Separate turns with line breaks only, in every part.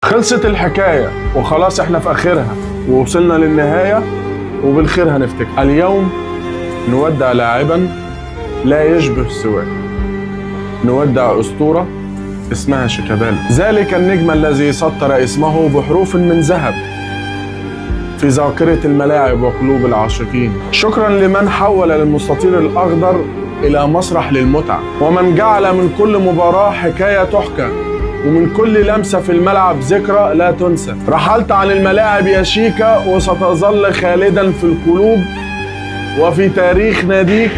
خلصت الحكاية وخلاص احنا في اخرها ووصلنا للنهاية وبالخير هنفتكر. اليوم نودع لاعبا لا يشبه سواه، نودع اسطورة اسمها شيكابالا، ذلك النجم الذي سطر اسمه بحروف من ذهب في ذاكرة الملاعب وقلوب العاشقين. شكرا لمن حول المستطيل الأخضر إلى مسرح للمتعة، ومن جعل من كل مباراة حكاية تحكى، ومن كل لمسة في الملعب ذكرى لا تنسى. رحلت عن الملاعب يا شيكا وستظل خالدا في القلوب وفي تاريخ ناديك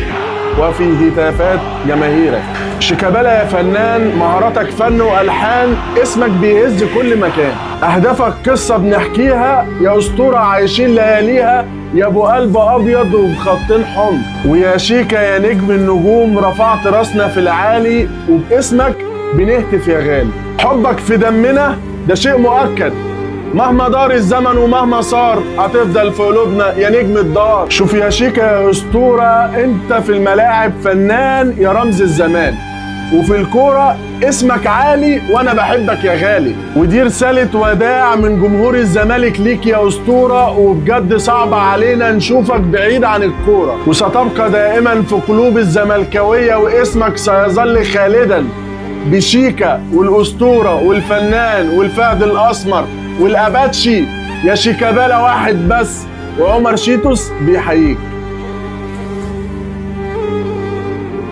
وفي هتافات جماهيرك. شيكابالا يا فنان، مهاراتك فن والحان، اسمك بيهز كل مكان، اهدافك قصه بنحكيها، يا اسطوره عايشين لياليها، يا ابو قلب ابيض وبخطين حمر. ويا شيكا يا نجم النجوم، رفعت راسنا في العالي وباسمك بنهتف يا غالي. حبك في دمنا ده شيء مؤكد، مهما دار الزمن ومهما صار هتفضل في قلوبنا يا نجم الدار. شوف يا شيكا يا اسطوره، انت في الملاعب فنان يا رمز الزمان، وفي الكوره اسمك عالي وانا بحبك يا غالي. ودي رساله وداع من جمهور الزمالك ليك يا اسطوره، وبجد صعب علينا نشوفك بعيد عن الكوره، وستبقى دائما في قلوب الزملكاويه، واسمك سيظل خالدا بشيكا والاسطوره والفنان والفهد الاسمر والاباتشي. يا شيكابالا واحد بس، وعمر شيتوس بيحييك.